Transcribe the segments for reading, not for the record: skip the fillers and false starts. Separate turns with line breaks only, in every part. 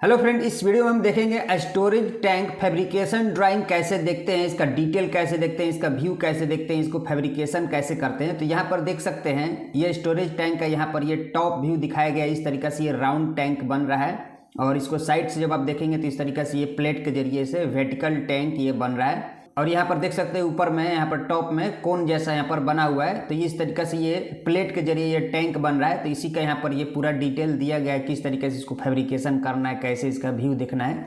Hello friend, इस video में हम देखेंगे स्टोरेज टैंक फैब्रिकेशन ड्राइंग कैसे देखते हैं, इसका डिटेल कैसे देखते हैं, इसका व्यू कैसे देखते हैं, इसको फैब्रिकेशन कैसे करते हैं। तो यहाँ पर देख सकते हैं ये स्टोरेज टैंक का यहाँ पर ये टॉप व्यू दिखाया गया है। इस तरीके से ये राउंड टैंक बन रहा है और इसको साइड से जब आप देखेंगे तो इस तरीके से ये प्लेट के जरिए से वर्टिकल टैंक ये बन रहा है। और यहाँ पर देख सकते हैं ऊपर में यहाँ पर टॉप में कोन जैसा यहाँ पर बना हुआ है। तो इस तरीके से ये प्लेट के जरिए ये टैंक बन रहा है। तो इसी का यहाँ पर ये पूरा डिटेल दिया गया है किस तरीके से इसको फैब्रिकेशन करना है, कैसे इसका व्यू देखना है।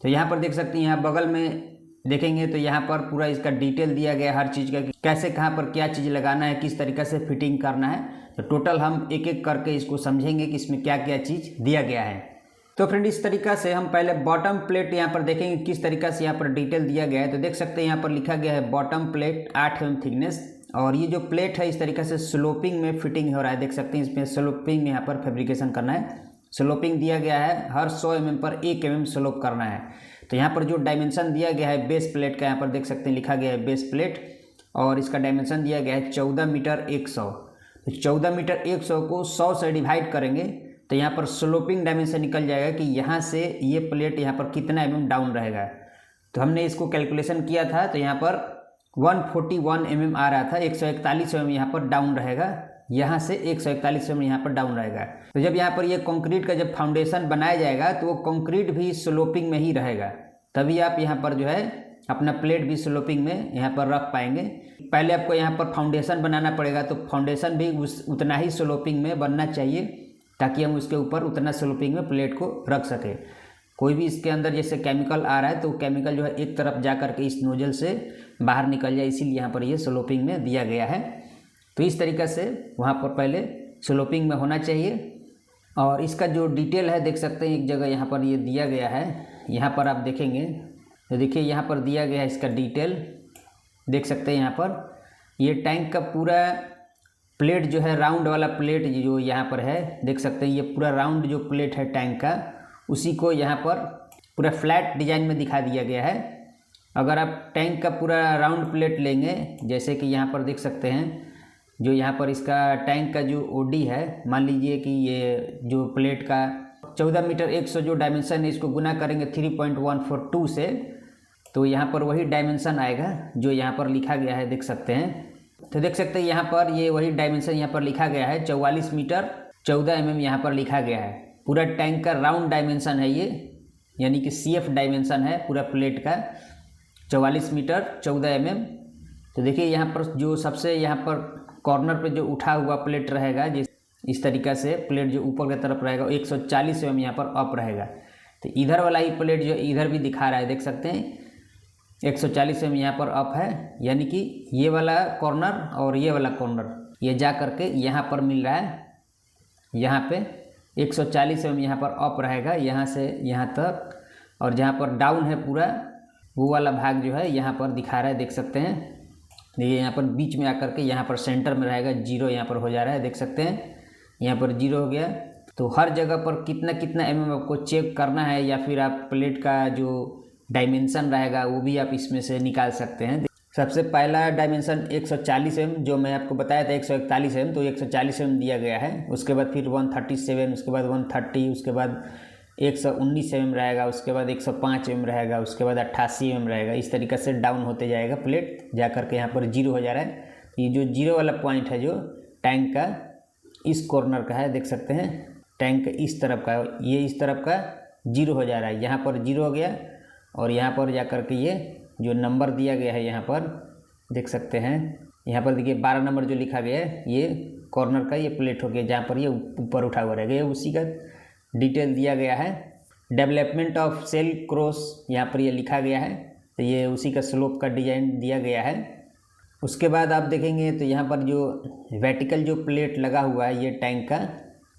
तो यहाँ पर देख सकते हैं, यहाँ बगल में देखेंगे तो यहाँ पर पूरा इसका डिटेल दिया गया है हर चीज़ का, कैसे कहाँ पर क्या चीज़ लगाना है, किस तरीके से फिटिंग करना है। तो टोटल हम एक एक करके इसको समझेंगे कि इसमें क्या क्या चीज़ दिया गया है। तो फ्रेंड इस तरीका से हम पहले बॉटम प्लेट यहाँ पर देखेंगे किस तरीका से यहाँ पर डिटेल दिया गया है। तो देख सकते हैं यहाँ पर लिखा गया है बॉटम प्लेट 8 mm थिकनेस, और ये जो प्लेट है इस तरीके से स्लोपिंग में फिटिंग हो रहा है। देख सकते हैं इसमें स्लोपिंग में यहाँ पर फैब्रिकेशन करना है। स्लोपिंग दिया गया है, हर 100 mm पर 1 mm स्लोप करना है। तो यहाँ पर जो डायमेंशन दिया गया है बेस प्लेट का, यहाँ पर देख सकते हैं लिखा गया है बेस प्लेट, और इसका डायमेंशन दिया गया है 14 मीटर 100। तो 14 मीटर 100 को 100 से डिवाइड करेंगे तो यहाँ पर स्लोपिंग डायमेंशन निकल जाएगा कि यहाँ से ये प्लेट यहाँ पर कितना mm डाउन रहेगा। तो हमने इसको कैलकुलेशन किया था तो यहाँ पर 141 mm आ रहा था। 141 mm यहाँ पर डाउन रहेगा, यहाँ से 141 mm यहाँ पर डाउन रहेगा। तो जब यहाँ पर ये कंक्रीट का जब फाउंडेशन बनाया जाएगा तो वो कंक्रीट भी स्लोपिंग में ही रहेगा, तभी आप यहाँ पर जो है अपना प्लेट भी स्लोपिंग में यहाँ पर रख पाएंगे। पहले आपको यहाँ पर फाउंडेशन बनाना पड़ेगा, तो फाउंडेशन भी उतना ही स्लोपिंग में बनना चाहिए ताकि हम उसके ऊपर उतना स्लोपिंग में प्लेट को रख सकें। कोई भी इसके अंदर जैसे केमिकल आ रहा है तो केमिकल जो है एक तरफ जा करके इस नोजल से बाहर निकल जाए, इसीलिए यहाँ पर ये स्लोपिंग में दिया गया है। तो इस तरीक़े से वहाँ पर पहले स्लोपिंग में होना चाहिए। और इसका जो डिटेल है देख सकते हैं एक जगह यहाँ पर ये दिया गया है। यहाँ पर आप देखेंगे तो देखिए यहाँ पर दिया गया है इसका डिटेल, देख सकते हैं यहाँ पर ये टैंक का पूरा प्लेट जो है राउंड वाला प्लेट जो यहाँ पर है, देख सकते हैं ये पूरा राउंड जो प्लेट है टैंक का, उसी को यहाँ पर पूरा फ्लैट डिजाइन में दिखा दिया गया है। अगर आप टैंक का पूरा राउंड प्लेट लेंगे, जैसे कि यहाँ पर देख सकते हैं जो यहाँ पर इसका टैंक का जो ओडी है, मान लीजिए कि ये जो प्लेट का 14 मीटर 100 जो डायमेंशन है इसको गुना करेंगे 3.142 से, तो यहाँ पर वही डायमेंशन आएगा जो यहाँ पर लिखा गया है, देख सकते हैं। तो देख सकते हैं यहाँ पर ये वही डायमेंशन यहाँ पर लिखा गया है 44 मीटर 14 mm यहाँ पर लिखा गया है। पूरा टैंक का राउंड डायमेंशन है ये, यानी कि CF डायमेंशन है पूरा प्लेट का 44 मीटर 14 mm। तो देखिए यहाँ पर जो सबसे यहाँ पर कॉर्नर पे जो उठा हुआ प्लेट रहेगा, जिस इस तरीक़ा से प्लेट जो ऊपर की तरफ रहेगा 140 mm यहाँ पर अप रहेगा। तो इधर वाला ही प्लेट जो इधर भी दिखा रहा है, देख सकते हैं 140 mm यहाँ पर अप है, यानी कि ये वाला कॉर्नर और ये वाला कॉर्नर ये जा करके यहाँ पर मिल रहा है। यहाँ पे 140 mm यहाँ पर अप रहेगा यहाँ से यहाँ तक, और जहाँ पर डाउन है पूरा वो वाला भाग जो है यहाँ पर दिखा रहा है, देख सकते हैं। ये यहाँ पर बीच में आकर के यहाँ पर सेंटर में रहेगा, 0 यहाँ पर हो जा रहा है, देख सकते हैं यहाँ पर 0 हो गया। तो हर जगह पर कितना कितना mm आपको चेक करना है, या फिर आप प्लेट का जो डायमेंशन रहेगा वो भी आप इसमें से निकाल सकते हैं। सबसे पहला डायमेंशन 140 mm जो मैं आपको बताया था 141 mm, तो 140 mm दिया गया है। उसके बाद फिर 137, उसके बाद 130, उसके बाद 119 mm रहेगा, उसके बाद 105 mm रहेगा, उसके बाद 88 mm रहेगा। इस तरीके से डाउन होते जाएगा प्लेट, जा कर के यहाँ पर 0 हो जा रहा है। ये जो 0 वाला पॉइंट है जो टैंक का इस कॉर्नर का है, देख सकते हैं टैंक इस तरफ का, ये इस तरफ का 0 हो जा रहा है। यहाँ पर 0 हो गया, और यहाँ पर जा कर के ये जो नंबर दिया गया है यहाँ पर देख सकते हैं, यहाँ पर देखिए 12 नंबर जो लिखा गया है ये कॉर्नर का ये प्लेट हो गया जहाँ पर ये ऊपर उठा हुआ रहेगा, ये उसी का डिटेल दिया गया है। डेवलपमेंट ऑफ सेल क्रॉस यहाँ पर ये लिखा गया है, तो ये उसी का स्लोप का डिजाइन दिया गया है। उसके बाद आप देखेंगे तो यहाँ पर जो वर्टिकल जो प्लेट लगा हुआ है ये टैंक का,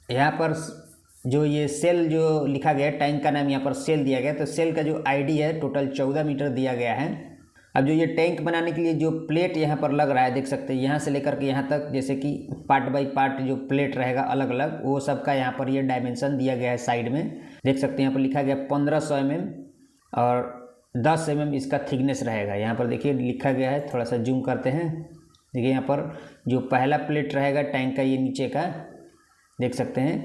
यहाँ पर जो ये सेल जो लिखा गया है, टैंक का नाम यहाँ पर सेल दिया गया, तो सेल का जो आईडी है टोटल 14 मीटर दिया गया है। अब जो ये टैंक बनाने के लिए जो प्लेट यहाँ पर लग रहा है, देख सकते हैं यहाँ से लेकर के यहाँ तक, जैसे कि पार्ट बाय पार्ट जो प्लेट रहेगा अलग अलग, वो सब का यहाँ पर ये डायमेंशन दिया गया है। साइड में देख सकते हैं यहाँ पर लिखा गया 1500 mm और 10 mm इसका थिकनेस रहेगा। यहाँ पर देखिए लिखा गया है, थोड़ा सा जूम करते हैं, देखिए यहाँ पर जो पहला प्लेट रहेगा टैंक का ये नीचे का, देख सकते हैं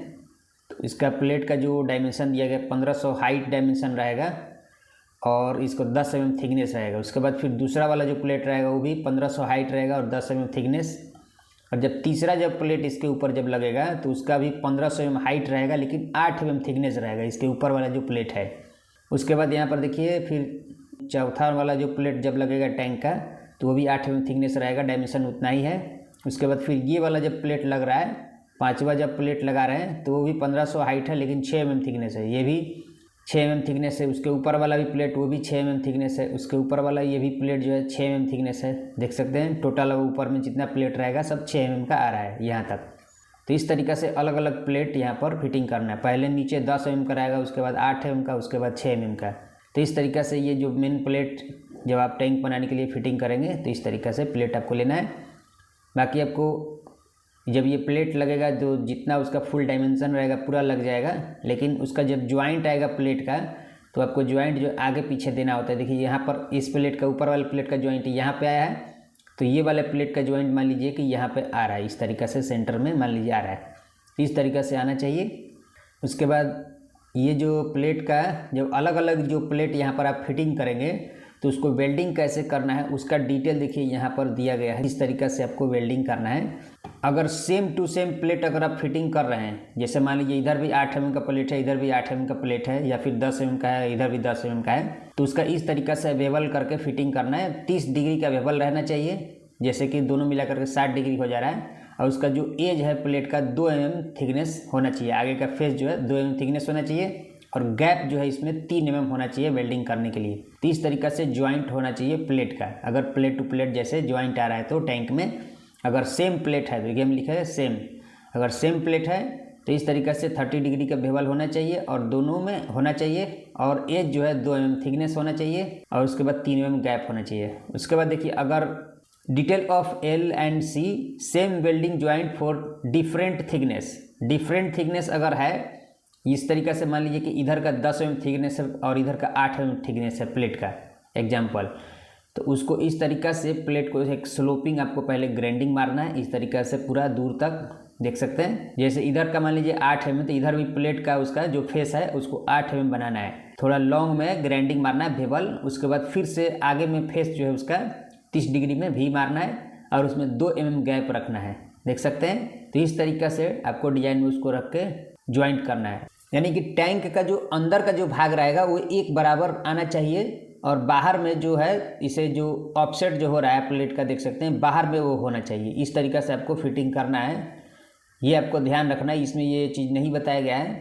इसका प्लेट का जो डायमेंशन दिया गया 1500 हाइट डायमेंशन रहेगा और इसको 10 mm थिकनेस रहेगा। उसके बाद फिर दूसरा वाला जो प्लेट रहेगा वो भी 1500 हाइट रहेगा और 10 mm थिकनेस। और जब तीसरा जब प्लेट इसके ऊपर जब लगेगा तो उसका भी 1500 mm हाइट रहेगा लेकिन 8 mm थिकनेस रहेगा इसके ऊपर वाला जो प्लेट है। उसके बाद यहाँ पर देखिए फिर चौथा वाला जो प्लेट जब लगेगा टैंक का तो वो भी 8 mm थिकनेस रहेगा, डायमेंशन उतना ही है। उसके बाद फिर ये वाला जब प्लेट लग रहा है, पांचवा जब प्लेट लगा रहे हैं तो वो भी 1500 हाइट है लेकिन 6 mm थिकनेस है, ये भी 6 mm थिकनेस है। उसके ऊपर वाला भी प्लेट वो भी 6 mm थिकनेस है। उसके ऊपर वाला ये भी प्लेट जो है 6 mm थिकनेस है। देख सकते हैं टोटल ऊपर में जितना प्लेट रहेगा सब 6 mm का आ रहा है यहाँ तक। तो इस तरीक़े से अलग अलग प्लेट यहाँ पर फिटिंग करना है। पहले नीचे 10 mm का रहेगा, उसके बाद 8 mm का, उसके बाद 6 mm का। तो इस तरीक़े से ये जो मेन प्लेट जब आप टैंक बनाने के लिए फिटिंग करेंगे तो इस तरीक़े से प्लेट आपको लेना है। बाकी आपको जब ये प्लेट लगेगा तो जितना उसका फुल डायमेंशन रहेगा पूरा लग जाएगा, लेकिन उसका जब ज्वाइंट आएगा प्लेट का तो आपको ज्वाइंट जो आगे पीछे देना होता है। देखिए यहाँ पर इस प्लेट का ऊपर वाले प्लेट का ज्वाइंट यहाँ पे आया है, तो ये वाले प्लेट का ज्वाइंट मान लीजिए कि यहाँ पे आ रहा है, इस तरीक़े से सेंटर में मान लीजिए आ रहा है, इस तरीक़े से आना चाहिए। उसके बाद ये जो प्लेट का जब अलग अलग जो प्लेट यहाँ पर आप फिटिंग करेंगे तो उसको वेल्डिंग कैसे करना है उसका डिटेल देखिए यहाँ पर दिया गया है। इस तरीक़े से आपको वेल्डिंग करना है। अगर सेम टू सेम प्लेट अगर आप फिटिंग कर रहे हैं, जैसे मान लीजिए इधर भी 8 mm का प्लेट है, इधर भी 8 mm का प्लेट है, या फिर 10 mm का है, इधर भी 10 mm का है, तो उसका इस तरीक़े से बेवल करके फिटिंग करना है। 30 डिग्री का बेवल रहना चाहिए, जैसे कि दोनों मिला करके 60 डिग्री हो जा रहा है। और उसका जो एज है प्लेट का 2 mm थिकनेस होना चाहिए, आगे का फेस जो है 2 mm थिकनेस होना चाहिए और गैप जो है इसमें 3 mm होना चाहिए वेल्डिंग करने के लिए। तो इस तरीक़े से ज्वाइंट होना चाहिए प्लेट का। अगर प्लेट टू प्लेट जैसे ज्वाइंट आ रहा है तो टैंक में अगर सेम प्लेट है, देखिए हम लिखा है सेम, अगर सेम प्लेट है तो इस तरीक़े से 30 डिग्री का बेवल होना चाहिए और दोनों में होना चाहिए और एज जो है 2 mm थिकनेस होना चाहिए और उसके बाद 3 mm गैप होना चाहिए। उसके बाद देखिए अगर detail of L and C same welding joint for different thickness अगर है, इस तरीक़े से मान लीजिए कि इधर का 10 mm थिकनेस है और इधर का 8 mm थिकनेस है प्लेट का एग्जाम्पल, तो उसको इस तरीक़ा से प्लेट को एक स्लोपिंग आपको पहले ग्राइंडिंग मारना है, इस तरीक़ा से पूरा दूर तक देख सकते हैं। जैसे इधर का मान लीजिए 8 mm तो इधर भी प्लेट का उसका जो फेस है उसको 8 mm बनाना है, थोड़ा लॉन्ग में ग्राइंडिंग मारना है बेवल। उसके बाद फिर से आगे में फेस जो है उसका 30 डिग्री में भी मारना है और उसमें 2 mm गैप रखना है, देख सकते हैं। तो इस तरीक़ा से आपको डिजाइन में उसको रख के ज्वाइंट करना है, यानी कि टैंक का जो अंदर का जो भाग रहेगा वो एक बराबर आना चाहिए और बाहर में जो है इसे जो ऑफसेट जो हो रहा है प्लेट का देख सकते हैं बाहर में वो होना चाहिए। इस तरीक़ा से आपको फिटिंग करना है, ये आपको ध्यान रखना है। इसमें ये चीज़ नहीं बताया गया है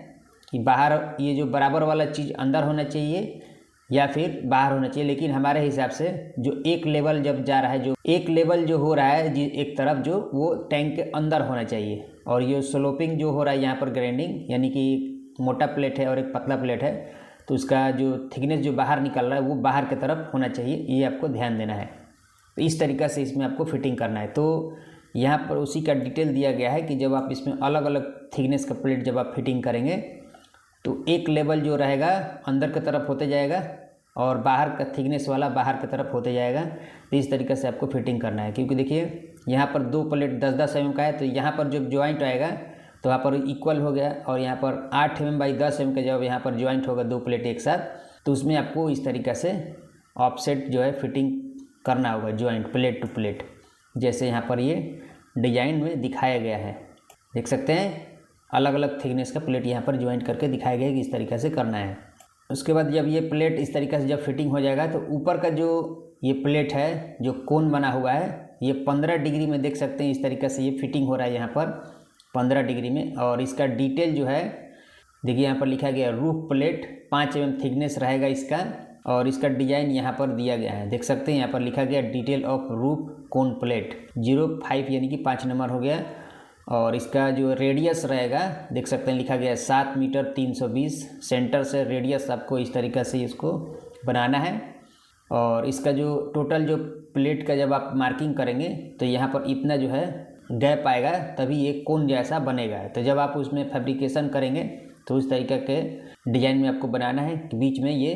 कि बाहर ये जो बराबर वाला चीज़ अंदर होना चाहिए या फिर बाहर होना चाहिए, लेकिन हमारे हिसाब से जो एक लेवल जब जा रहा है, जो एक लेवल जो हो रहा है एक तरफ जो वो टैंक के अंदर होना चाहिए। और ये स्लोपिंग जो हो रहा है यहाँ पर ग्राइंडिंग, यानी कि मोटा प्लेट है और एक पतला प्लेट है तो उसका जो थिकनेस जो बाहर निकल रहा है वो बाहर की तरफ होना चाहिए, ये आपको ध्यान देना है। तो इस तरीक़ा से इसमें आपको फिटिंग करना है। तो यहाँ पर उसी का डिटेल दिया गया है कि जब आप इसमें अलग अलग थिकनेस का प्लेट जब आप फिटिंग करेंगे तो एक लेवल जो रहेगा अंदर की तरफ होते जाएगा और बाहर का थिकनेस वाला बाहर की तरफ होते जाएगा। तो इस तरीक़े से आपको फिटिंग करना है, क्योंकि देखिए यहाँ पर 2 प्लेट 10-10 mm का है तो यहाँ पर जब ज्वाइंट आएगा तो वहाँ पर इक्वल हो गया और यहाँ पर 8 mm बाई 10 mm का जब यहाँ पर ज्वाइंट होगा 2 प्लेट एक साथ, तो उसमें आपको इस तरीक़े से ऑफसेट जो है फिटिंग करना होगा ज्वाइंट प्लेट टू प्लेट, जैसे यहाँ पर ये डिजाइन में दिखाया गया है। देख सकते हैं अलग अलग थिकनेस का प्लेट यहाँ पर ज्वाइंट करके दिखाया गया है कि इस तरीक़े से करना है। उसके बाद जब ये प्लेट इस तरीक़े से जब फिटिंग हो जाएगा तो ऊपर का जो ये प्लेट है जो कोन बना हुआ है ये 15 डिग्री में देख सकते हैं, इस तरीक़े से ये फिटिंग हो रहा है यहाँ पर 15 डिग्री में। और इसका डिटेल जो है देखिए यहाँ पर लिखा गया रूफ प्लेट 5 mm थिकनेस रहेगा इसका और इसका डिज़ाइन यहाँ पर दिया गया है, देख सकते हैं यहाँ पर लिखा गया detail of roof cone plate 05 यानी कि 5 नंबर हो गया। और इसका जो रेडियस रहेगा देख सकते हैं लिखा गया 7 मीटर 320 सेंटर से रेडियस आपको इस तरीक़े से इसको बनाना है। और इसका जो टोटल जो प्लेट का जब आप मार्किंग करेंगे तो यहाँ पर इतना जो है गैप आएगा तभी ये कोन जैसा बनेगा। तो जब आप उसमें फैब्रिकेशन करेंगे तो उस तरीके के डिज़ाइन में आपको बनाना है कि बीच में ये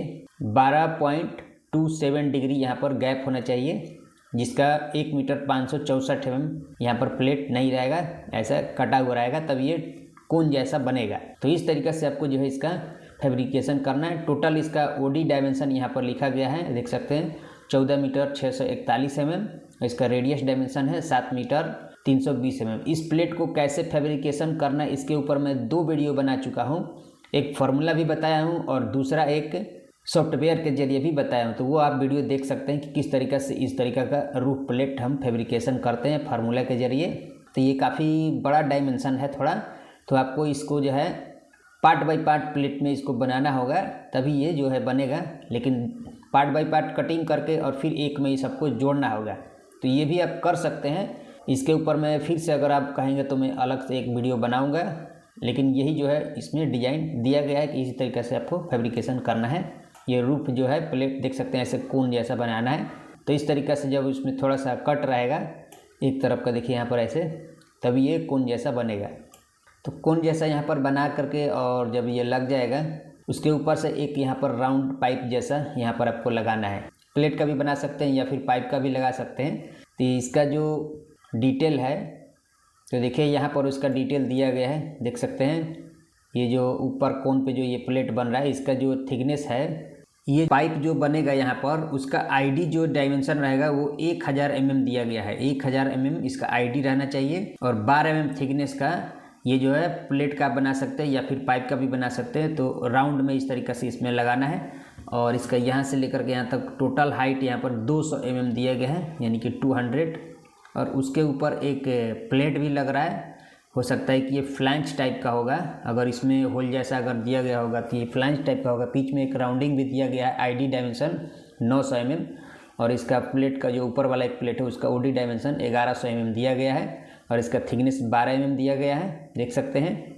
12.27 डिग्री यहाँ पर गैप होना चाहिए, जिसका 1 मीटर 564 mm यहाँ पर प्लेट नहीं रहेगा, ऐसा कटा हुआ रहेगा, तब ये कोन जैसा बनेगा। तो इस तरीके से आपको जो है इसका फैब्रिकेशन करना है। टोटल इसका ओडी डायमेंशन यहाँ पर लिखा गया है, देख सकते हैं 14 मीटर 641 mm। इसका रेडियस डायमेंशन है 7 मीटर 320 mm। इस प्लेट को कैसे फैब्रिकेशन करना है इसके ऊपर मैं 2 वीडियो बना चुका हूँ, एक फार्मूला भी बताया हूँ और दूसरा एक सॉफ्टवेयर के जरिए भी बताया हूँ। तो वो आप वीडियो देख सकते हैं कि किस तरीक़े से इस तरीक़ा का रूफ प्लेट हम फैब्रिकेशन करते हैं फार्मूला के जरिए। तो ये काफ़ी बड़ा डायमेंशन है थोड़ा, तो आपको इसको जो है पार्ट बाय पार्ट प्लेट में इसको बनाना होगा, तभी ये जो है बनेगा। लेकिन पार्ट बाय पार्ट कटिंग करके और फिर एक में ये सबको जोड़ना होगा। तो ये भी आप कर सकते हैं। इसके ऊपर मैं फिर से अगर आप कहेंगे तो मैं अलग से एक वीडियो बनाऊंगा, लेकिन यही जो है इसमें डिजाइन दिया गया है कि इसी तरीके से आपको फैब्रिकेशन करना है। ये रूफ जो है प्लेट देख सकते हैं ऐसे कोन जैसा बनाना है। तो इस तरीके से जब उसमें थोड़ा सा कट रहेगा एक तरफ का, देखिए यहाँ पर ऐसे, तभी ये कोन जैसा बनेगा। तो कोन जैसा यहाँ पर बना करके और जब ये लग जाएगा उसके ऊपर से एक यहाँ पर राउंड पाइप जैसा यहाँ पर आपको लगाना है। प्लेट का भी बना सकते हैं या फिर पाइप का भी लगा सकते हैं। तो इसका जो डिटेल है तो देखिए यहाँ पर उसका डिटेल दिया गया है, देख सकते हैं। ये जो ऊपर कोन पे जो ये प्लेट बन रहा है इसका जो थिकनेस है, ये पाइप जो बनेगा यहाँ पर उसका आईडी जो डायमेंशन रहेगा वो 1000 mm दिया गया है। 1000 mm इसका आईडी रहना चाहिए और 12 mm थिकनेस का ये जो है प्लेट का बना सकते हैं या फिर पाइप का भी बना सकते हैं। तो राउंड में इस तरीके से इसमें लगाना है और इसका यहाँ से लेकर के यहाँ तक टोटल हाइट यहाँ पर 200 mm दिया गया है, यानी कि 200। और उसके ऊपर एक प्लेट भी लग रहा है, हो सकता है कि ये फ्लैंज टाइप का होगा। अगर इसमें होल जैसा अगर दिया गया होगा तो ये फ्लैंज टाइप का होगा। बीच में एक राउंडिंग भी दिया गया है, आईडी डायमेंशन 900 mm और इसका प्लेट का जो ऊपर वाला एक प्लेट है उसका ओडी डायमेंशन 1100 mm दिया गया है और इसका थिकनेस 12 mm दिया गया है, देख सकते हैं।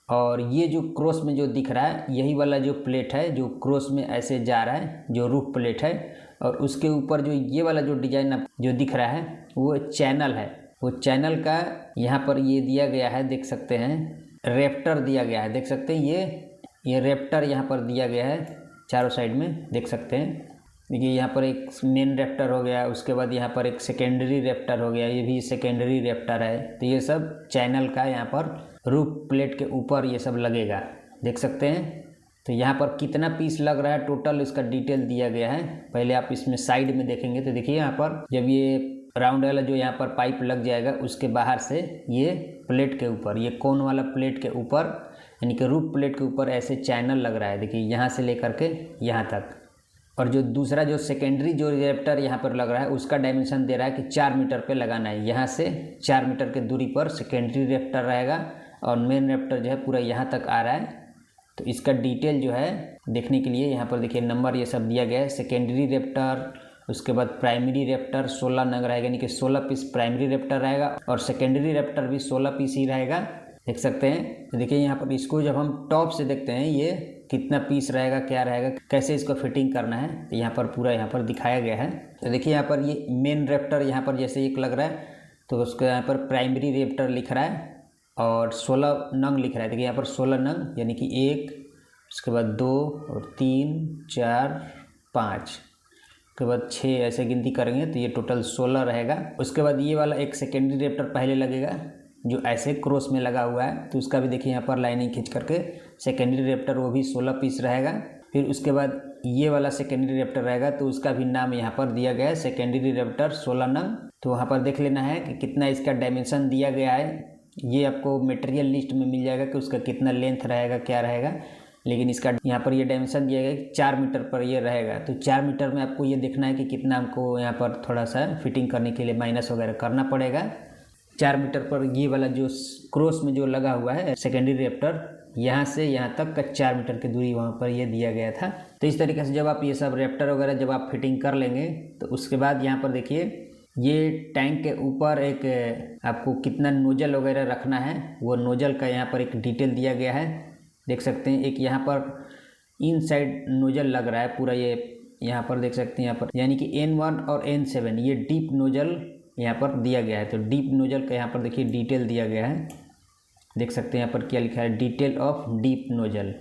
और ये जो क्रॉस में जो दिख रहा है यही वाला जो प्लेट है जो क्रॉस में ऐसे जा रहा है जो रूफ प्लेट है, और उसके ऊपर जो ये वाला जो डिजाइन जो दिख रहा है वो चैनल है। वो चैनल का यहाँ पर ये दिया गया है, देख सकते हैं रेप्टर दिया गया है, देख सकते हैं ये रेप्टर यहाँ पर दिया गया है चारों साइड में, देख सकते हैं। देखिए यहाँ पर एक मेन रेप्टर हो गया, उसके बाद यहाँ पर एक सेकेंडरी रेप्टर हो गया, ये भी सेकेंडरी रेप्टर है। तो ये सब चैनल का यहाँ पर रूफ प्लेट के ऊपर ये सब लगेगा, देख सकते हैं। तो यहाँ पर कितना पीस लग रहा है टोटल इसका डिटेल दिया गया है। पहले आप इसमें साइड में देखेंगे तो देखिए यहाँ पर जब ये राउंड वाला जो यहाँ पर पाइप लग जाएगा उसके बाहर से ये प्लेट के ऊपर, ये कोन वाला प्लेट के ऊपर यानी कि रूफ प्लेट के ऊपर ऐसे चैनल लग रहा है, देखिए यहाँ से लेकर के यहाँ तक। और जो दूसरा जो सेकेंडरी जो रेप्टर यहाँ पर लग रहा है उसका डायमेंशन दे रहा है कि 4 मीटर पे लगाना है। यहाँ से 4 मीटर के दूरी पर सेकेंडरी रेप्टर रहेगा और मेन रेप्टर जो है पूरा यहाँ तक आ रहा है। तो इसका डिटेल जो है देखने के लिए यहाँ पर देखिए नंबर ये सब दिया गया है। सेकेंडरी रेप्टर, उसके बाद प्राइमरी रेप्टर 16 नग रहेगा, यानी कि 16 पीस प्राइमरी रेप्टर रहेगा और सेकेंडरी रेप्टर भी 16 पीस ही रहेगा, देख सकते हैं। तो देखिए यहाँ पर इसको जब हम टॉप से देखते हैं ये कितना पीस रहेगा, क्या रहेगा, कैसे इसको फिटिंग करना है, तो यहाँ पर पूरा यहाँ पर दिखाया गया है। तो देखिए यहाँ पर ये मेन रेप्टर यहाँ पर जैसे एक लग रहा है तो उसके यहाँ पर प्राइमरी रेप्टर लिख रहा है और 16 नंग लिख रहा है। देखिए यहाँ पर 16 नंग यानी कि 1, उसके बाद 2 और 3 4 5, उसके बाद 6 ऐसे गिनती करेंगे तो ये टोटल 16 रहेगा। उसके बाद ये वाला एक सेकेंडरी रेप्टर पहले लगेगा जो ऐसे क्रॉस में लगा हुआ है, तो उसका भी देखिए यहाँ पर लाइनिंग खींच करके सेकेंडरी रेप्टर वो भी 16 पीस रहेगा। फिर उसके बाद ये वाला सेकेंडरी रेप्टर रहेगा तो उसका भी नाम यहाँ पर दिया गया है सेकेंडरी रेप्टर 16 नंग। तो वहाँ पर देख लेना है कि कितना इसका डायमेंशन दिया गया है। ये आपको मटेरियल लिस्ट में मिल जाएगा कि उसका कितना लेंथ रहेगा, क्या रहेगा, लेकिन इसका यहाँ पर ये डायमेंशन दिया गया कि 4 मीटर पर ये रहेगा। तो 4 मीटर में आपको ये देखना है कि कितना हमको यहाँ पर थोड़ा सा फिटिंग करने के लिए माइनस वगैरह करना पड़ेगा। 4 मीटर पर ये वाला जो क्रॉस में जो लगा हुआ है सेकेंडरी रेप्टर, यहाँ से यहाँ तक का 4 मीटर की दूरी वहाँ पर ये दिया गया था। तो इस तरीके से जब आप ये सब रेप्टर वगैरह जब आप फिटिंग कर लेंगे तो उसके बाद यहाँ पर देखिए ये टैंक के ऊपर एक आपको कितना नोजल वगैरह रखना है, वो नोजल का यहाँ पर एक डिटेल दिया गया है, देख सकते हैं। एक यहाँ पर इन साइड नोजल लग रहा है पूरा, ये यहाँ पर देख सकते हैं यहाँ पर, यानी कि N1 और N7 ये डीप नोजल यहाँ पर दिया गया है। तो डीप नोजल का यहाँ पर देखिए डिटेल दिया गया है, देख सकते हैं यहाँ पर क्या लिखा है, detail of deep nozzle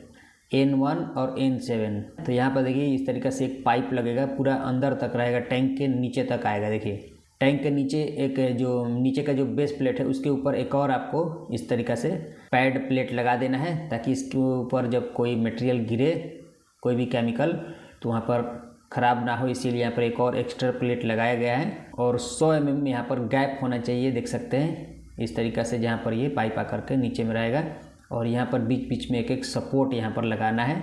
N1 और N7। तो यहाँ पर देखिए इस तरीके से एक पाइप लगेगा पूरा अंदर तक रहेगा, टैंक के नीचे तक आएगा। देखिए टैंक के नीचे एक जो नीचे का जो बेस प्लेट है उसके ऊपर एक और आपको इस तरीक़ा से पैड प्लेट लगा देना है, ताकि इसके ऊपर जब कोई मटेरियल गिरे, कोई भी केमिकल, तो वहाँ पर ख़राब ना हो। इसीलिए यहाँ पर एक और एक्स्ट्रा प्लेट लगाया गया है। और 100 mm यहाँ पर गैप होना चाहिए, देख सकते हैं इस तरीक़ा से, जहाँ पर ये पाइप आकर के नीचे में रहेगा। और यहाँ पर बीच बीच में एक एक सपोर्ट यहाँ पर लगाना है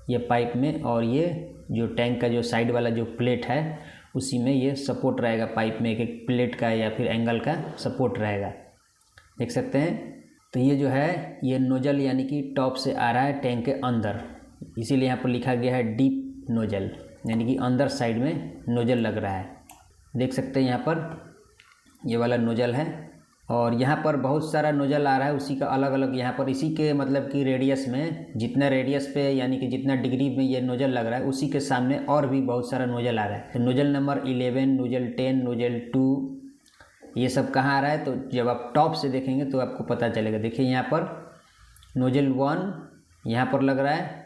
ये पाइप में, और ये जो टैंक का जो साइड वाला जो प्लेट है उसी में ये सपोर्ट रहेगा। पाइप में एक एक प्लेट का या फिर एंगल का सपोर्ट रहेगा, देख सकते हैं। तो ये जो है ये नोजल यानी कि टॉप से आ रहा है टैंक के अंदर, इसीलिए यहाँ पर लिखा गया है डीप नोजल, यानी कि अंदर साइड में नोजल लग रहा है। देख सकते हैं यहाँ पर ये वाला नोजल है, और यहाँ पर बहुत सारा नोजल आ रहा है उसी का अलग अलग। यहाँ पर इसी के मतलब कि रेडियस में, जितना रेडियस पे यानी कि जितना डिग्री में ये नोजल लग रहा है उसी के सामने और भी बहुत सारा नोजल आ रहा है। तो नोजल नंबर 11, नोजल 10, नोजल 2, ये सब कहाँ आ रहा है, तो जब आप टॉप से देखेंगे तो आपको पता चलेगा। देखिए यहाँ पर नोजल 1 यहाँ पर लग रहा है,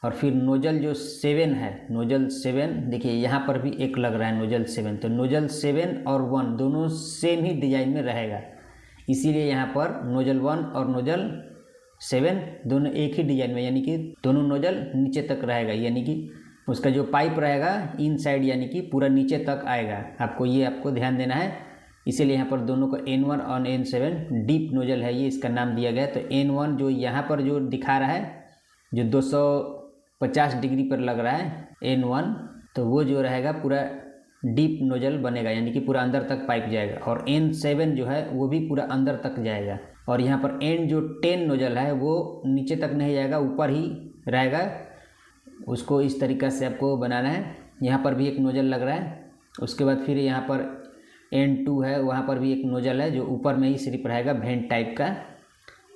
और फिर नोजल जो 7 है, नोजल 7 देखिए यहाँ पर भी एक लग रहा है नोजल 7। तो नोजल 7 और 1 दोनों सेम ही डिजाइन में रहेगा, इसीलिए यहाँ पर नोजल 1 और नोजल 7 दोनों एक ही डिजाइन में, यानी कि दोनों नोजल नीचे तक रहेगा, यानी कि उसका जो पाइप रहेगा इन साइड यानी कि पूरा नीचे तक आएगा। आपको ध्यान देना है, इसीलिए यहाँ पर दोनों का N1 और N7 डीप नोजल है, ये इसका नाम दिया गया। तो N1 जो यहाँ पर जो दिखा रहा है जो 250 डिग्री पर लग रहा है N1, तो वो जो रहेगा पूरा डीप नोजल बनेगा, यानी कि पूरा अंदर तक पाइप जाएगा। और N7 जो है वो भी पूरा अंदर तक जाएगा। और यहाँ पर N जो 10 नोजल है वो नीचे तक नहीं जाएगा, ऊपर ही रहेगा। उसको इस तरीक़ा से आपको बनाना है। यहाँ पर भी एक नोजल लग रहा है, उसके बाद फिर यहाँ पर N2 है, वहाँ पर भी एक नोजल है जो ऊपर में ही सिर्फ रहेगा, वेंट टाइप का,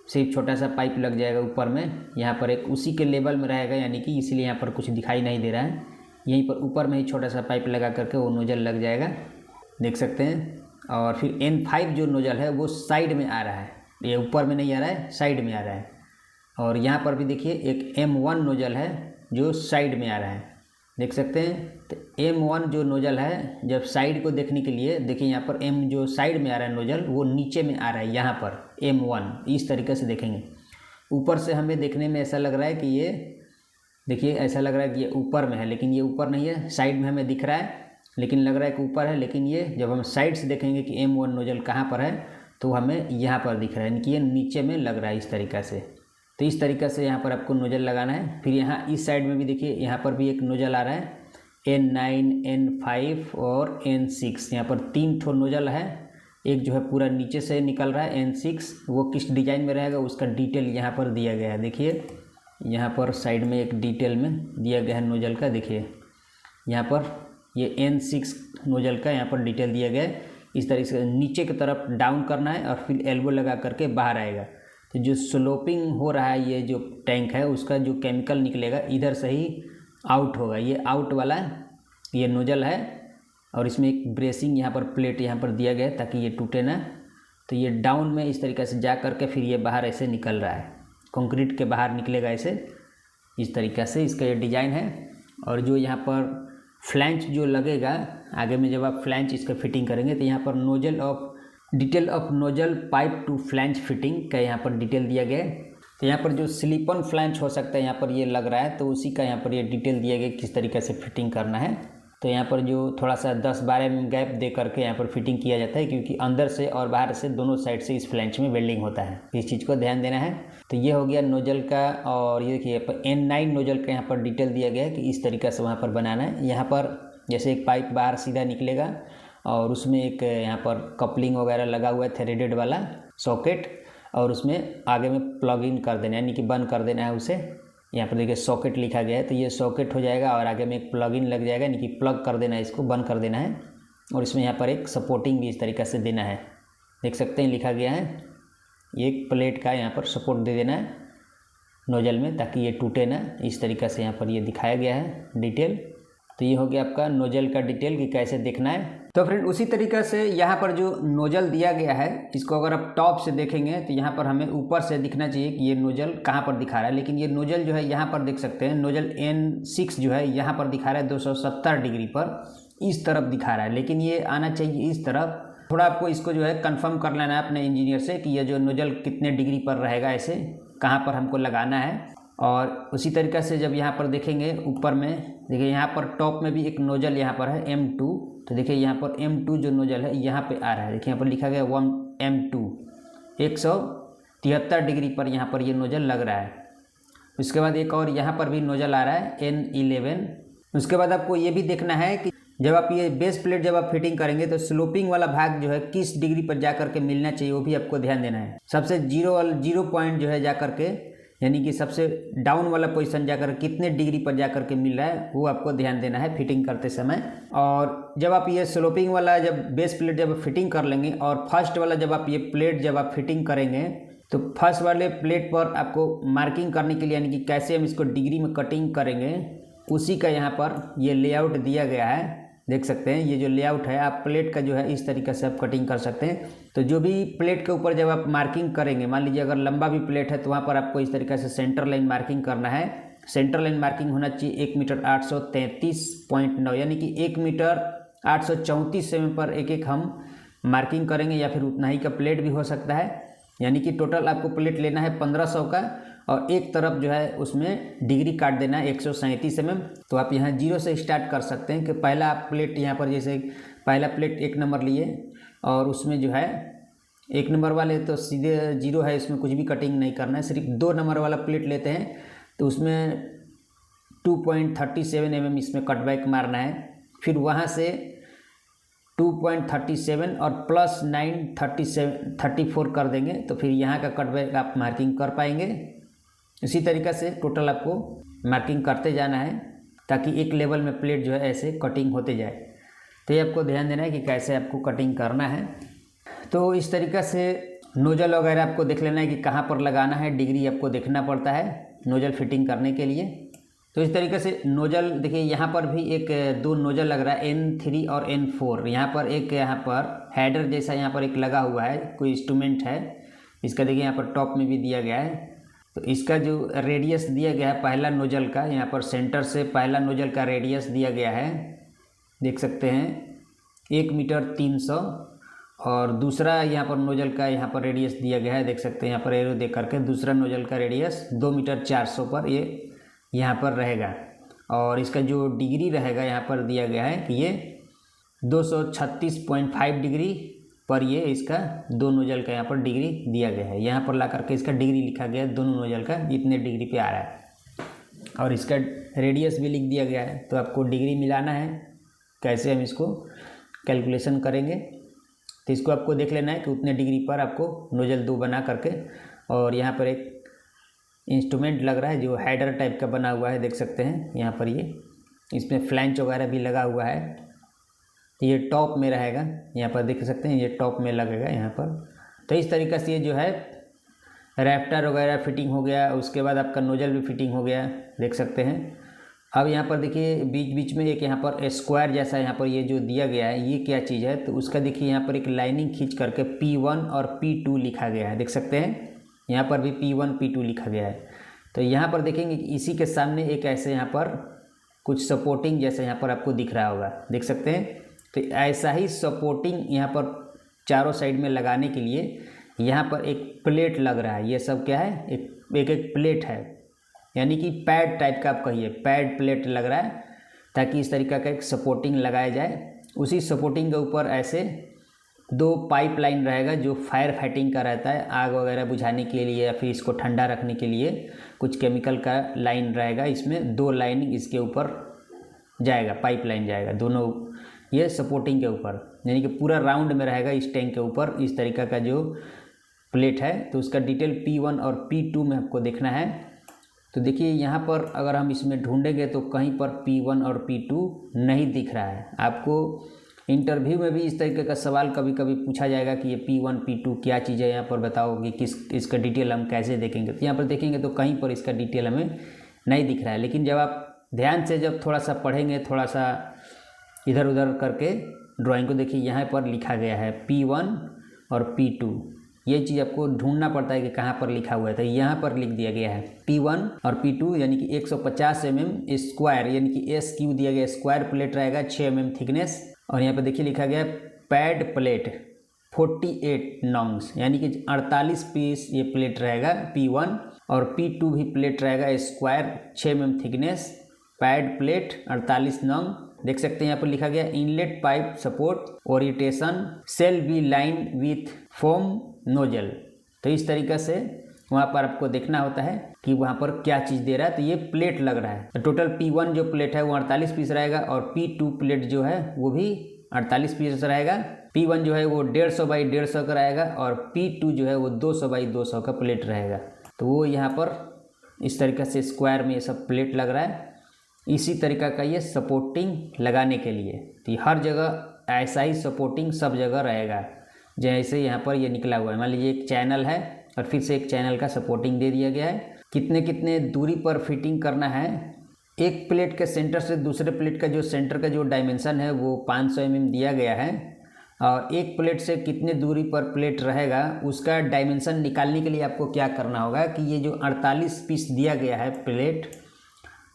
सिर्फ छोटा सा पाइप लग जाएगा ऊपर में। यहाँ पर एक उसी के लेवल में रहेगा, यानी कि इसलिए यहाँ पर कुछ दिखाई नहीं दे रहा है। यहीं पर ऊपर में ही छोटा सा पाइप लगा करके वो नोजल लग जाएगा, देख सकते हैं। और फिर N5 जो नोजल है वो साइड में आ रहा है, ये ऊपर में नहीं आ रहा है, साइड में आ रहा है। और यहाँ पर भी देखिए एक M1 नोजल है जो साइड में आ रहा है, देख सकते हैं। तो M1 जो नोजल है, जब साइड को देखने के लिए देखिए यहाँ पर M जो साइड में आ रहा है नोजल वो नीचे में आ रहा है, यहाँ पर M1 इस तरीके से देखेंगे। ऊपर से हमें देखने में ऐसा लग रहा है कि ये देखिए, ऐसा लग रहा है कि ये ऊपर में है, लेकिन ये ऊपर नहीं है, साइड में हमें दिख रहा है लेकिन लग रहा है कि ऊपर है। लेकिन ये जब हम साइड से देखेंगे कि M1 नोजल कहाँ पर है, तो हमें यहाँ पर दिख रहा है, यानी कि ये नीचे में लग रहा है इस तरीक़ा से। तो इस तरीक़े से यहाँ पर आपको नोजल लगाना है। फिर यहाँ इस साइड में भी देखिए, यहाँ पर भी एक नोजल आ रहा है N9, N5 और N6। यहाँ पर 3 ठो नोजल है, एक जो है पूरा नीचे से निकल रहा है N6, वो किस डिजाइन में रहेगा उसका डिटेल यहाँ पर दिया गया है। देखिए यहाँ पर साइड में एक डिटेल में दिया गया है नोजल का, देखिए यहाँ पर ये N6 नोजल का यहाँ पर डिटेल दिया गया है। इस तरीके से नीचे की तरफ डाउन करना है और फिर एल्बो लगा करके बाहर आएगा। तो जो स्लोपिंग हो रहा है ये जो टैंक है उसका जो केमिकल निकलेगा इधर से ही आउट होगा, ये आउट वाला ये नोजल है। और इसमें एक ब्रेसिंग यहाँ पर प्लेट यहाँ पर दिया गया है ताकि ये टूटे ना। तो ये डाउन में इस तरीके से जा करके फिर ये बाहर ऐसे निकल रहा है, कंक्रीट के बाहर निकलेगा ऐसे, इस तरीक़े से इसका ये डिज़ाइन है। और जो यहाँ पर फ्लैंच जो लगेगा आगे में, जब आप फ्लैंच इसका फिटिंग करेंगे तो यहाँ पर detail of nozzle pipe to flange fitting का यहाँ पर डिटेल दिया गया है। तो यहाँ पर जो स्लिपन फ्लैंच हो सकता है यहाँ पर ये लग रहा है, तो उसी का यहाँ पर ये डिटेल दिया गया किस तरीके से फिटिंग करना है। तो यहाँ पर जो थोड़ा सा 10-12 mm गैप दे करके यहाँ पर फिटिंग किया जाता है, क्योंकि अंदर से और बाहर से दोनों साइड से इस फ्लैंच में वेल्डिंग होता है, इस चीज़ को ध्यान देना है। तो ये हो गया नोजल का। और ये देखिए N9 नोजल का यहाँ पर डिटेल दिया गया है कि इस तरीक़े से वहाँ पर बनाना है। यहाँ पर जैसे एक पाइप बाहर सीधा निकलेगा और उसमें एक यहाँ पर कपलिंग वगैरह लगा हुआ है, थ्रेडेड वाला सॉकेट, और उसमें आगे में प्लग इन कर देना है, यानी कि बंद कर देना है उसे। यहाँ पर देखिए सॉकेट लिखा गया है, तो ये सॉकेट हो जाएगा और आगे में एक प्लग इन लग जाएगा, यानी कि प्लग कर देना है, इसको बंद कर देना है। और इसमें यहाँ पर एक सपोर्टिंग भी इस तरीक़े से देना है, देख सकते हैं लिखा गया है, एक प्लेट का यहाँ पर सपोर्ट दे देना है नोजल में ताकि ये टूटे ना। इस तरीक़े से यहाँ पर ये दिखाया गया है डिटेल। तो ये हो गया आपका नोजल का डिटेल कि कैसे देखना है। तो फ्रेंड उसी तरीक़े से यहाँ पर जो नोजल दिया गया है इसको अगर आप टॉप से देखेंगे तो यहाँ पर हमें ऊपर से दिखना चाहिए कि ये नोजल कहाँ पर दिखा रहा है, लेकिन ये नोजल जो है यहाँ पर देख सकते हैं, नोजल N6 जो है यहाँ पर दिखा रहा है 270 डिग्री पर, इस तरफ दिखा रहा है, लेकिन ये आना चाहिए इस तरफ। थोड़ा आपको इसको जो है कंफर्म कर लेना है अपने इंजीनियर से कि ये जो नोजल कितने डिग्री पर रहेगा, ऐसे कहाँ पर हमको लगाना है। और उसी तरीक़े से जब यहाँ पर देखेंगे ऊपर में, देखिए यहाँ पर टॉप में भी एक नोजल यहाँ पर है M2, तो देखिए यहाँ पर M2 जो नोजल है यहाँ पे आ रहा है। देखिए यहाँ पर लिखा गया M2 173 डिग्री पर यहाँ पर ये नोजल लग रहा है। उसके बाद एक और यहाँ पर भी नोजल आ रहा है N11। उसके बाद आपको ये भी देखना है कि जब आप ये बेस प्लेट जब आप फिटिंग करेंगे तो स्लोपिंग वाला भाग जो है किस डिग्री पर जा करके मिलना चाहिए, वो भी आपको ध्यान देना है। सबसे जीरो पॉइंट जो है जा करके, यानी कि सबसे डाउन वाला पोजीशन जाकर कितने डिग्री पर जा करके मिल रहा है, वो आपको ध्यान देना है फिटिंग करते समय। और जब आप ये स्लोपिंग वाला जब बेस प्लेट जब फिटिंग कर लेंगे और फर्स्ट वाला जब आप ये प्लेट जब आप फिटिंग करेंगे तो फर्स्ट वाले प्लेट पर आपको मार्किंग करने के लिए, यानी कि कैसे हम इसको डिग्री में कटिंग करेंगे, उसी का यहाँ पर ये लेआउट दिया गया है। देख सकते हैं ये जो लेआउट है, आप प्लेट का जो है इस तरीके से आप कटिंग कर सकते हैं। तो जो भी प्लेट के ऊपर जब आप मार्किंग करेंगे, मान लीजिए अगर लंबा भी प्लेट है तो वहाँ पर आपको इस तरीके से सेंटर लाइन मार्किंग करना है। सेंटर लाइन मार्किंग होना चाहिए 1 मीटर 833.9, यानी कि 1 मीटर 834 सेमी पर एक हम मार्किंग करेंगे, या फिर उतना ही का प्लेट भी हो सकता है। यानी कि टोटल आपको प्लेट लेना है 1500 का, और एक तरफ जो है उसमें डिग्री काट देना है 137 mm। तो आप यहाँ 0 से स्टार्ट कर सकते हैं कि पहला आप प्लेट यहाँ पर, जैसे पहला प्लेट 1 नंबर लिए और उसमें जो है 1 नंबर वाले तो सीधे 0 है, इसमें कुछ भी कटिंग नहीं करना है। सिर्फ 2 नंबर वाला प्लेट लेते हैं तो उसमें 2.37 mm इसमें कटबैक मारना है। फिर वहाँ से 2.37 और प्लस 9.34 कर देंगे तो फिर यहाँ का कटबैक आप मार्किंग कर पाएंगे। इसी तरीक़े से टोटल आपको मार्किंग करते जाना है ताकि एक लेवल में प्लेट जो है ऐसे कटिंग होते जाए। तो ये आपको ध्यान देना है कि कैसे आपको कटिंग करना है। तो इस तरीक़े से नोजल वगैरह आपको देख लेना है कि कहाँ पर लगाना है, डिग्री आपको देखना पड़ता है नोजल फिटिंग करने के लिए। तो इस तरीके से नोजल देखिए यहाँ पर भी एक 2 नोजल लग रहा है N3 और N4। यहाँ पर एक यहाँ पर हेडर जैसा यहाँ पर एक लगा हुआ है, कोई इंस्ट्रूमेंट है इसका, देखिए यहाँ पर टॉप में भी दिया गया है। तो इसका जो रेडियस दिया गया है पहला नोजल का, यहाँ पर सेंटर से पहला नोजल का रेडियस दिया गया है, देख सकते हैं 1 मीटर 300। और दूसरा यहाँ पर नोजल का यहाँ पर रेडियस दिया गया है, देख सकते हैं यहाँ पर एरो दे करके दूसरा नोजल का रेडियस 2 मीटर 400 पर ये यहाँ पर रहेगा। और इसका जो डिग्री रहेगा यहाँ पर दिया गया है कि ये 236.5 डिग्री पर ये इसका 2 नोजल का यहाँ पर डिग्री दिया गया है। यहाँ पर ला करके इसका डिग्री लिखा गया है दोनों नोजल का, इतने डिग्री पे आ रहा है। और इसका रेडियस भी लिख दिया गया है। तो आपको डिग्री मिलाना है, कैसे हम इसको कैलकुलेशन करेंगे तो इसको आपको देख लेना है कि उतने डिग्री पर आपको नोजल 2 बना करके। और यहाँ पर एक इंस्ट्रूमेंट लग रहा है जो हेडर टाइप का बना हुआ है, देख सकते हैं यहाँ पर ये, इसमें फ्लैंच वगैरह भी लगा हुआ है। तो ये टॉप में रहेगा, यहाँ पर देख सकते हैं ये टॉप में लगेगा यहाँ पर। तो इस तरीक़े से ये जो है रैप्टर वगैरह फिटिंग हो गया। उसके बाद आपका नोजल भी फिटिंग हो गया, देख सकते हैं। अब यहाँ पर देखिए बीच बीच में एक यहाँ पर स्क्वायर जैसा यहाँ पर ये जो दिया गया है, ये क्या चीज़ है तो उसका देखिए यहाँ पर एक लाइनिंग खींच करके P1 और P2 लिखा गया है, देख सकते हैं यहाँ पर भी P1 P2 लिखा गया है। तो यहाँ पर देखेंगे कि इसी के सामने एक ऐसे यहाँ पर कुछ सपोर्टिंग जैसा यहाँ पर आपको दिख रहा होगा, देख सकते हैं। तो ऐसा ही सपोर्टिंग यहाँ पर चारों साइड में लगाने के लिए यहाँ पर एक प्लेट लग रहा है। ये सब क्या है, एक प्लेट है, यानी कि पैड टाइप का आप कहिए, पैड प्लेट लग रहा है ताकि इस तरीक़ा का एक सपोर्टिंग लगाया जाए। उसी सपोर्टिंग के ऊपर ऐसे 2 पाइप लाइन रहेगा जो फायर फाइटिंग का रहता है, आग वगैरह बुझाने के लिए या फिर इसको ठंडा रखने के लिए कुछ केमिकल का लाइन रहेगा। इसमें 2 लाइन इसके ऊपर जाएगा, पाइप लाइन जाएगा दोनों ये सपोर्टिंग के ऊपर, यानी कि पूरा राउंड में रहेगा इस टैंक के ऊपर इस तरीक़ा का जो प्लेट है। तो उसका डिटेल P1 और P2 में आपको देखना है। तो देखिए यहाँ पर अगर हम इसमें ढूंढेंगे तो कहीं पर P1 और P2 नहीं दिख रहा है। आपको इंटरव्यू में भी इस तरीके का सवाल कभी कभी पूछा जाएगा कि ये P1 P2 क्या चीज़ है, यहाँ पर बताओ कि किस इसका डिटेल हम कैसे देखेंगे। तो यहाँ पर देखेंगे तो कहीं पर इसका डिटेल हमें नहीं दिख रहा है। लेकिन जब आप ध्यान से जब थोड़ा सा पढ़ेंगे, थोड़ा सा इधर उधर करके ड्राइंग को देखिए, यहाँ पर लिखा गया है P1 और P2, ये चीज़ आपको ढूंढना पड़ता है कि कहाँ पर लिखा हुआ है। तो यहाँ पर लिख दिया गया है P1 और P2 यानी कि 150 mm स्क्वायर यानी कि SQ दिया गया, स्क्वायर प्लेट रहेगा 6 mm थिकनेस। और यहाँ पर देखिए लिखा गया पैड प्लेट 48 नॉन्ग्स यानी कि 48 पीस ये प्लेट रहेगा P1 और P2 भी प्लेट रहेगा square 6 mm thickness pad plate 48 नॉन्ग। देख सकते हैं यहाँ पर लिखा गया inlet pipe support orientation shell B line with foam nozzle. तो इस तरीक़े से वहाँ पर आपको देखना होता है कि वहाँ पर क्या चीज़ दे रहा है। तो ये प्लेट लग रहा है। तो टोटल P1 जो प्लेट है वो 48 पीस रहेगा और P2 प्लेट जो है वो भी 48 पीस रहेगा। P1 जो है वो 150 बाई 150 का रहेगा और P2 जो है वो 200 बाई 200 का प्लेट रहेगा। तो वो यहाँ पर इस तरीक़े से स्क्वायर में ये सब प्लेट लग रहा है। इसी तरीक़ा का ये सपोर्टिंग लगाने के लिए तो हर जगह ऐसा ही सपोर्टिंग सब जगह रहेगा। जैसे यहाँ पर ये निकला हुआ है, मान लीजिए एक चैनल है और फिर से एक चैनल का सपोर्टिंग दे दिया गया है। कितने कितने दूरी पर फिटिंग करना है, एक प्लेट के सेंटर से दूसरे प्लेट का जो सेंटर का जो डायमेंशन है वो 500 mm दिया गया है और एक प्लेट से कितने दूरी पर प्लेट रहेगा उसका डायमेंशन निकालने के लिए आपको क्या करना होगा कि ये जो 48 पीस दिया गया है प्लेट,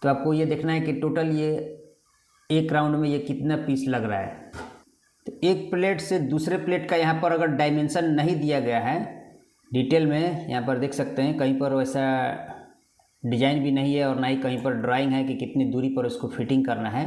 तो आपको ये देखना है कि टोटल ये एक राउंड में ये कितना पीस लग रहा है। तो एक प्लेट से दूसरे प्लेट का यहाँ पर अगर डायमेंशन नहीं दिया गया है डिटेल में, यहाँ पर देख सकते हैं कहीं पर वैसा डिजाइन भी नहीं है और ना ही कहीं पर ड्राइंग है कि कितनी दूरी पर उसको फिटिंग करना है।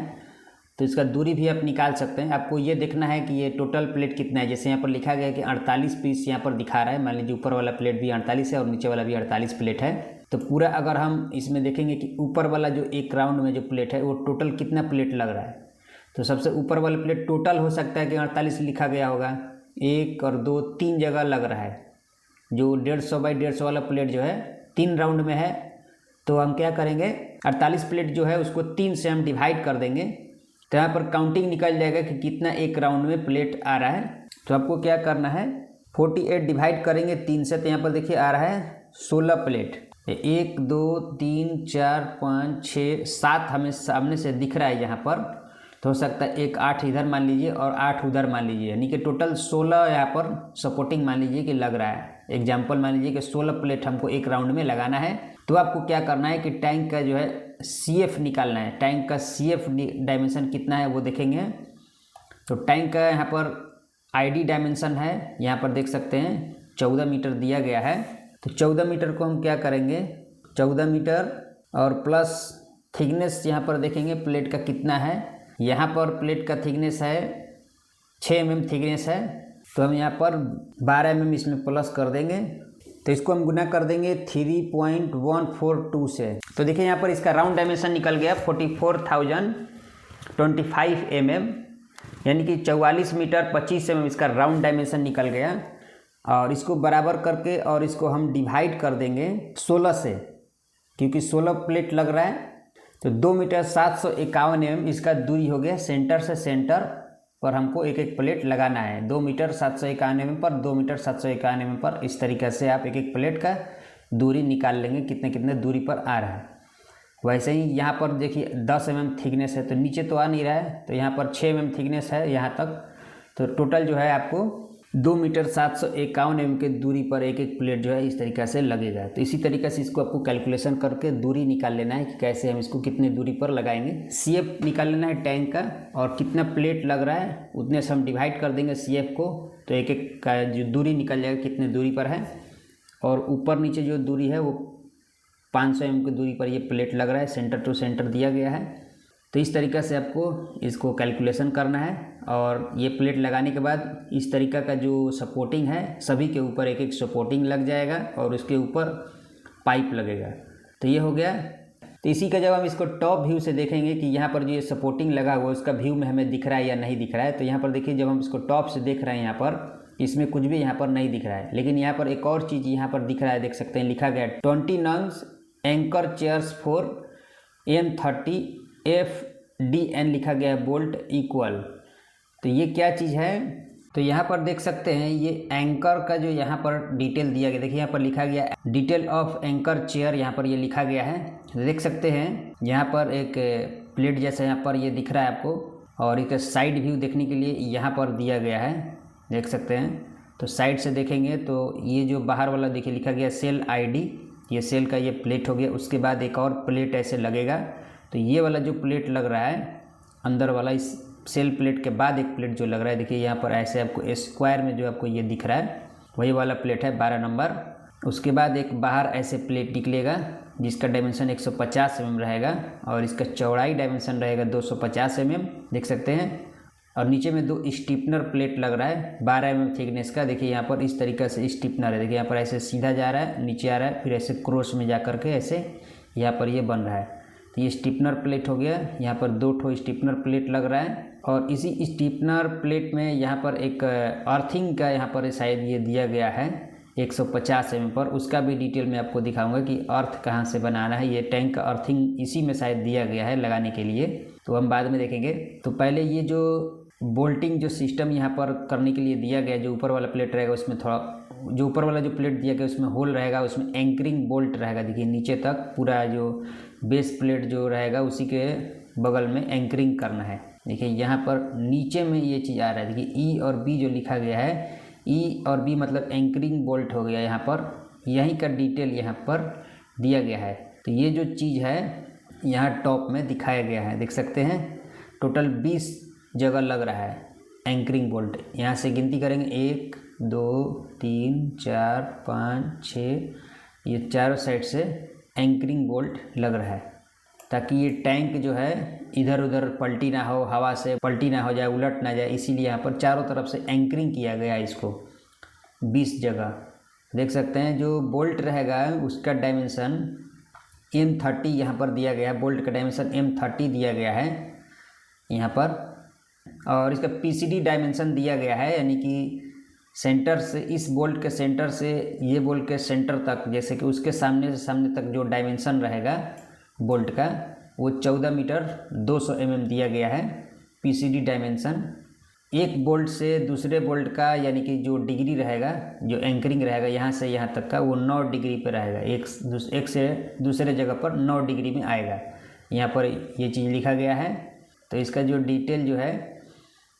तो इसका दूरी भी आप निकाल सकते हैं। आपको ये देखना है कि ये टोटल प्लेट कितना है। जैसे यहाँ पर लिखा गया है कि 48 पीस यहाँ पर दिखा रहा है, मान लीजिए ऊपर वाला प्लेट भी 48 है और नीचे वाला भी 48 प्लेट है। तो पूरा अगर हम इसमें देखेंगे कि ऊपर वाला जो एक राउंड में जो प्लेट है वो टोटल कितना प्लेट लग रहा है, तो सबसे ऊपर वाला प्लेट टोटल हो सकता है कि 48 लिखा गया होगा, 1 और 2 3 जगह लग रहा है। जो 150 बाई 150 वाला प्लेट जो है 3 राउंड में है, तो हम क्या करेंगे 48 प्लेट जो है उसको 3 से हम डिवाइड कर देंगे। तो यहाँ पर काउंटिंग निकल जाएगा कि कितना एक राउंड में प्लेट आ रहा है। तो आपको क्या करना है 48 डिवाइड करेंगे 3 से, तो यहाँ पर देखिए आ रहा है 16 प्लेट। 1 2 3 4 5 6 7 हमें सामने से दिख रहा है यहाँ पर, तो हो सकता है एक 8 इधर मान लीजिए और 8 उधर मान लीजिए, यानी कि टोटल 16 यहाँ पर सपोर्टिंग मान लीजिए कि लग रहा है। एग्जाम्पल मान लीजिए कि 16 प्लेट हमको एक राउंड में लगाना है। तो आपको क्या करना है कि टैंक का जो है CF निकालना है। टैंक का CF डायमेंशन कितना है वो देखेंगे। तो टैंक का यहाँ पर ID डायमेंशन है, यहाँ पर देख सकते हैं 14 मीटर दिया गया है। तो 14 मीटर को हम क्या करेंगे 14 मीटर और प्लस थिकनेस यहाँ पर देखेंगे प्लेट का कितना है। यहाँ पर प्लेट का थिकनेस है 6 mm थिकनेस है, तो हम यहाँ पर 12 mm इसमें प्लस कर देंगे। तो इसको हम गुना कर देंगे 3.142 से। तो देखिए यहाँ पर इसका राउंड डायमेंशन निकल गया 44,025 mm, यानी कि 44 मीटर 25 mm इसका राउंड डायमेंशन निकल गया। और इसको बराबर करके और इसको हम डिवाइड कर देंगे 16 से, क्योंकि 16 प्लेट लग रहा है। तो 2 मीटर 751 mm इसका दूरी हो गया। सेंटर से सेंटर पर हमको एक एक प्लेट लगाना है। 2 मीटर 751 mm पर 2 मीटर 751 mm पर, इस तरीक़े से आप एक एक प्लेट का दूरी निकाल लेंगे कितने कितने दूरी पर आ रहा है। वैसे ही यहाँ पर देखिए 10 mm थिकनेस है, तो नीचे तो आ नहीं रहा है, तो यहाँ पर 6 mm थिकनेस है यहाँ तक। तो टोटल जो है आपको 2 मीटर 751 mm के दूरी पर एक एक प्लेट जो है इस तरीक़े से लगेगा। तो इसी तरीक़े से इसको आपको कैलकुलेशन करके दूरी निकाल लेना है कि कैसे हम इसको कितने दूरी पर लगाएंगे। CF निकाल लेना है टैंक का, और कितना प्लेट लग रहा है उतने से हम डिवाइड कर देंगे CF को। तो एक एक का जो दूरी निकल जाएगा कितने दूरी पर है, और ऊपर नीचे जो दूरी है वो 500 mm की दूरी पर ये प्लेट लग रहा है, सेंटर टू सेंटर दिया गया है। तो इस तरीक़े से आपको इसको कैलकुलेशन करना है। और ये प्लेट लगाने के बाद इस तरीक़ा का जो सपोर्टिंग है सभी के ऊपर एक एक सपोर्टिंग लग जाएगा और उसके ऊपर पाइप लगेगा। तो ये हो गया। तो इसी का जब हम इसको टॉप व्यू से देखेंगे कि यहाँ पर जो ये सपोर्टिंग लगा हुआ उसका व्यू में हमें दिख रहा है या नहीं दिख रहा है। तो यहाँ पर देखिए जब हम इसको टॉप से देख रहे हैं यहाँ पर इसमें कुछ भी यहाँ पर नहीं दिख रहा है, लेकिन यहाँ पर एक और चीज़ यहाँ पर दिख रहा है, देख सकते हैं लिखा गया 20 नंग्स anchor chairs for M30 FDN लिखा गया है बोल्ट इक्वल। तो ये क्या चीज़ है, तो यहाँ पर देख सकते हैं ये एंकर का जो यहाँ पर डिटेल दिया गया, देखिए यहाँ पर लिखा गया डिटेल ऑफ एंकर चेयर, यहाँ पर ये लिखा गया है। देख सकते हैं यहाँ पर एक प्लेट जैसा यहाँ पर ये दिख रहा है आपको, और एक साइड व्यू देखने के लिए यहाँ पर दिया गया है, देख सकते हैं। तो साइड से देखेंगे तो ये जो बाहर वाला देखिए लिखा गया सेल आईडी, ये सेल का ये प्लेट हो गया। उसके बाद एक और प्लेट ऐसे लगेगा, तो ये वाला जो प्लेट लग रहा है अंदर वाला, इस सेल प्लेट के बाद एक प्लेट जो लग रहा है देखिए यहाँ पर ऐसे आपको स्क्वायर में जो आपको ये दिख रहा है वही वाला प्लेट है 12 नंबर। उसके बाद एक बाहर ऐसे प्लेट निकलेगा जिसका डायमेंशन 150 mm रहेगा और इसका चौड़ाई डायमेंशन रहेगा 250 mm, देख सकते हैं। और नीचे में 2 स्टिपनर प्लेट लग रहा है 12 mm थिकनेस का। देखिए यहाँ पर इस तरीक़े से स्टिपनर है, देखिए यहाँ पर ऐसे सीधा जा रहा है, नीचे आ रहा है, फिर ऐसे क्रॉस में जा कर के ऐसे यहाँ पर ये बन रहा है। तो ये स्टिपनर प्लेट हो गया। यहाँ पर 2 ठो स्टिपनर प्लेट लग रहा है और इसी स्टिपनर प्लेट में यहाँ पर एक अर्थिंग का यहाँ पर शायद ये दिया गया है 150 mm पर। उसका भी डिटेल मैं आपको दिखाऊंगा कि अर्थ कहाँ से बनाना है। ये टैंक का अर्थिंग इसी में शायद दिया गया है लगाने के लिए, तो हम बाद में देखेंगे। तो पहले ये जो बोल्टिंग जो सिस्टम यहाँ पर करने के लिए दिया गया, जो ऊपर वाला प्लेट रहेगा उसमें थोड़ा, जो ऊपर वाला जो प्लेट दिया गया उसमें होल रहेगा, उसमें एंकरिंग बोल्ट रहेगा। देखिए नीचे तक पूरा जो बेस प्लेट जो रहेगा उसी के बगल में एंकरिंग करना है। देखिए यहाँ पर नीचे में ये चीज़ आ रहा है, देखिए ई और बी जो लिखा गया है, ई और बी मतलब एंकरिंग बोल्ट हो गया यहाँ पर। यहीं का डिटेल यहाँ पर दिया गया है। तो ये जो चीज़ है यहाँ टॉप में दिखाया गया है, देख सकते हैं। टोटल 20 जगह लग रहा है एंकरिंग बोल्ट। यहाँ से गिनती करेंगे 1 2 3 4 5 6, ये चारों साइड से एंकरिंग बोल्ट लग रहा है ताकि ये टैंक जो है इधर उधर पलटी ना हो, हवा से पलटी ना हो जाए, उलट ना जाए। इसीलिए यहाँ पर चारों तरफ से एंकरिंग किया गया है इसको 20 जगह। देख सकते हैं जो बोल्ट रहेगा उसका डायमेंशन M30 यहाँ पर दिया गया है। बोल्ट का डायमेंशन M30 दिया गया है यहाँ पर। और इसका PCD डायमेंशन दिया गया है, यानी कि सेंटर से, इस बोल्ट के सेंटर से ये बोल्ट के सेंटर तक, जैसे कि उसके सामने से सामने तक जो डायमेंशन रहेगा बोल्ट का वो 14 मीटर 200 mm दिया गया है PCD डायमेंशन। एक बोल्ट से दूसरे बोल्ट का यानी कि जो डिग्री रहेगा, जो एंकरिंग रहेगा यहाँ से यहाँ तक का, वो 9 डिग्री पे रहेगा। एक से दूसरे जगह पर 9 डिग्री में आएगा। यहाँ पर ये चीज़ लिखा गया है। तो इसका जो डिटेल जो है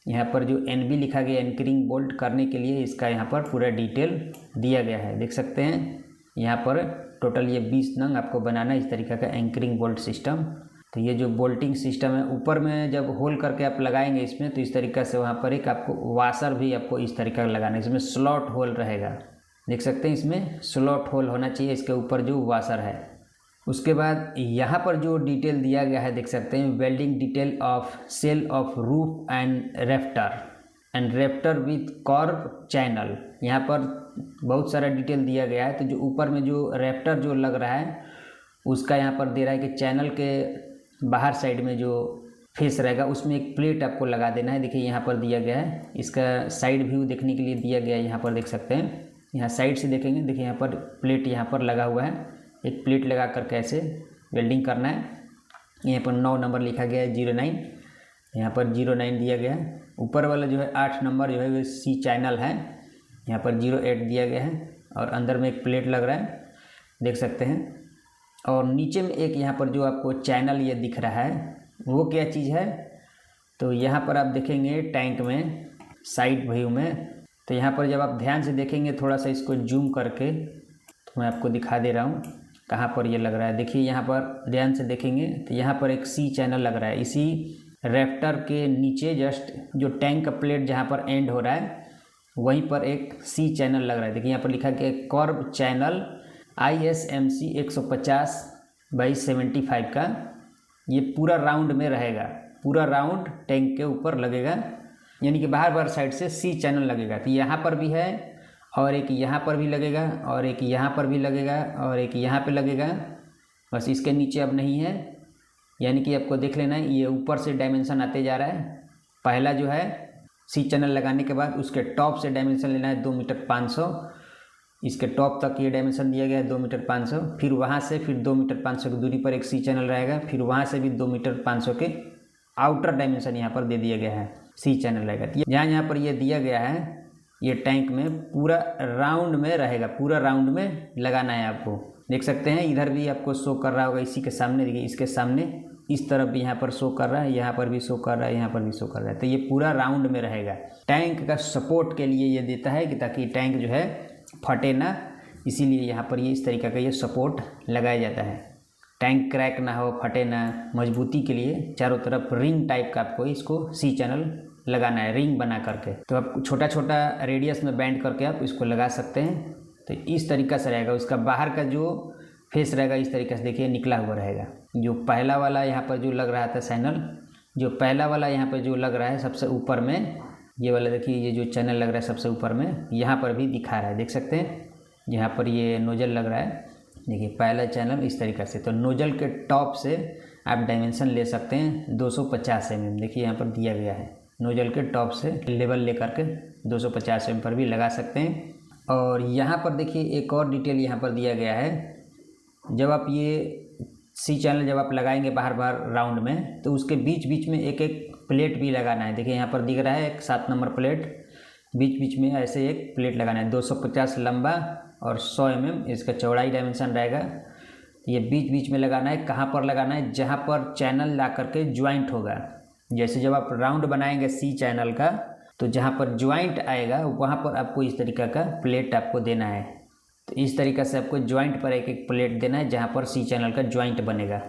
यहाँ पर जो NB लिखा गया एंकरिंग बोल्ट करने के लिए, इसका यहाँ पर पूरा डिटेल दिया गया है, देख सकते हैं। यहाँ पर टोटल ये 20 नंग आपको बनाना है इस तरीक़े का एंकरिंग बोल्ट सिस्टम। तो ये जो बोल्टिंग सिस्टम है ऊपर में जब होल करके आप लगाएंगे इसमें, तो इस तरीक़े से वहाँ पर एक आपको वाशर भी आपको इस तरीक़े का लगाना है। इसमें स्लॉट होल रहेगा, देख सकते हैं, इसमें स्लॉट होल होना चाहिए इसके ऊपर जो वाशर है। उसके बाद यहाँ पर जो डिटेल दिया गया है देख सकते हैं, welding detail of cell of roof and rafter with curve channel. यहाँ पर बहुत सारा डिटेल दिया गया है। तो जो ऊपर में जो रेफ्टर जो लग रहा है उसका यहाँ पर दे रहा है कि चैनल के बाहर साइड में जो फेस रहेगा उसमें एक प्लेट आपको लगा देना है। देखिए यहाँ पर दिया गया है, इसका साइड व्यू देखने के लिए दिया गया है। यहाँ पर देख सकते हैं, यहाँ साइड से देखेंगे, देखिए यहाँ पर प्लेट यहाँ पर लगा हुआ है। एक प्लेट लगा कर कैसे वेल्डिंग करना है। यहाँ पर 9 नंबर लिखा गया है 09, यहाँ पर 09 दिया गया है। ऊपर वाला जो है 8 नंबर जो है वो C चैनल है, यहाँ पर 08 दिया गया है। और अंदर में एक प्लेट लग रहा है, देख सकते हैं। और नीचे में एक यहाँ पर जो आपको चैनल ये दिख रहा है वो क्या चीज़ है, तो यहाँ पर आप देखेंगे टैंक में साइड व्यू में, तो यहाँ पर जब आप ध्यान से देखेंगे, थोड़ा सा इसको जूम करके तो मैं आपको दिखा दे रहा हूँ कहाँ पर ये लग रहा है। देखिए यहाँ पर ध्यान से देखेंगे तो यहाँ पर एक C चैनल लग रहा है। इसी रेफ्टर के नीचे जस्ट जो टैंक का प्लेट जहाँ पर एंड हो रहा है वहीं पर एक C चैनल लग रहा है। देखिए यहाँ पर लिखा गया कर्व चैनल ISMC 150/75 का। ये पूरा राउंड में रहेगा, पूरा राउंड टैंक के ऊपर लगेगा, यानी कि बाहर साइड से C चैनल लगेगा। तो यहाँ पर भी है और एक यहाँ पर भी लगेगा और एक यहाँ पर भी लगेगा और एक यहाँ पे लगेगा। बस इसके नीचे अब नहीं है, यानी कि आपको देख लेना है। ये ऊपर से डायमेंशन आते जा रहा है। पहला जो है C चैनल लगाने के बाद उसके टॉप से डायमेंशन लेना है 2 मीटर 500। इसके टॉप तक ये डायमेंशन दिया गया है 2 मीटर 500। फिर वहाँ से फिर 2 मीटर 500 की दूरी पर एक C चैनल रहेगा। फिर वहाँ से भी 2 मीटर 500 के आउटर डायमेंशन यहाँ पर दे दिया गया है, C चैनल रहेगा। यहाँ पर ये दिया गया है, ये टैंक में पूरा राउंड में रहेगा, पूरा राउंड में लगाना है आपको। देख सकते हैं इधर भी आपको शो कर रहा होगा इसी के सामने। देखिए इसके सामने इस तरफ भी यहाँ पर शो कर रहा है, यहाँ पर भी शो कर रहा है, यहाँ पर भी शो कर रहा है। तो ये पूरा राउंड में रहेगा। टैंक का सपोर्ट के लिए ये देता है कि ताकि टैंक जो है फटे ना, इसीलिए यहाँ पर ये इस तरीके का ये सपोर्ट लगाया जाता है। टैंक क्रैक ना हो, फटे ना, मजबूती के लिए चारों तरफ रिंग टाइप का आपको इसको सी चैनल लगाना है, रिंग बना करके। तो आप छोटा छोटा रेडियस में बैंड करके आप इसको लगा सकते हैं। तो इस तरीक़ा से रहेगा। उसका बाहर का जो फेस रहेगा इस तरीके से देखिए निकला हुआ रहेगा। जो पहला वाला यहाँ पर जो लग रहा था चैनल, जो पहला वाला यहाँ पर जो लग रहा है सबसे ऊपर में, ये वाला देखिए, ये जो चैनल लग रहा है सबसे ऊपर में, यहाँ पर भी दिखा रहा है, देख सकते हैं। यहाँ पर ये नोजल लग रहा है, देखिए पहला चैनल इस तरीक़े से। तो नोजल के टॉप से आप डायमेंशन ले सकते हैं 250 mm, देखिए यहाँ पर दिया गया है। नोजल के टॉप से लेवल लेकर के 250 mm पर भी लगा सकते हैं। और यहाँ पर देखिए एक और डिटेल यहाँ पर दिया गया है। जब आप ये सी चैनल जब आप लगाएंगे बाहर बाहर राउंड में, तो उसके बीच बीच में एक एक प्लेट भी लगाना है। देखिए यहाँ पर दिख रहा है एक 7 नंबर प्लेट, बीच बीच में ऐसे एक प्लेट लगाना है। 250 लंबा और 100 mm इसका चौड़ाई डायमेंशन रहेगा। ये बीच बीच में लगाना है। कहाँ पर लगाना है? जहाँ पर चैनल ला करके ज्वाइंट होगा। जैसे जब आप राउंड बनाएंगे सी चैनल का, तो जहाँ पर ज्वाइंट आएगा वहाँ पर आपको इस तरीक़ा का प्लेट आपको देना है। तो इस तरीक़ा से आपको ज्वाइंट पर एक एक प्लेट देना है जहाँ पर सी चैनल का ज्वाइंट बनेगा।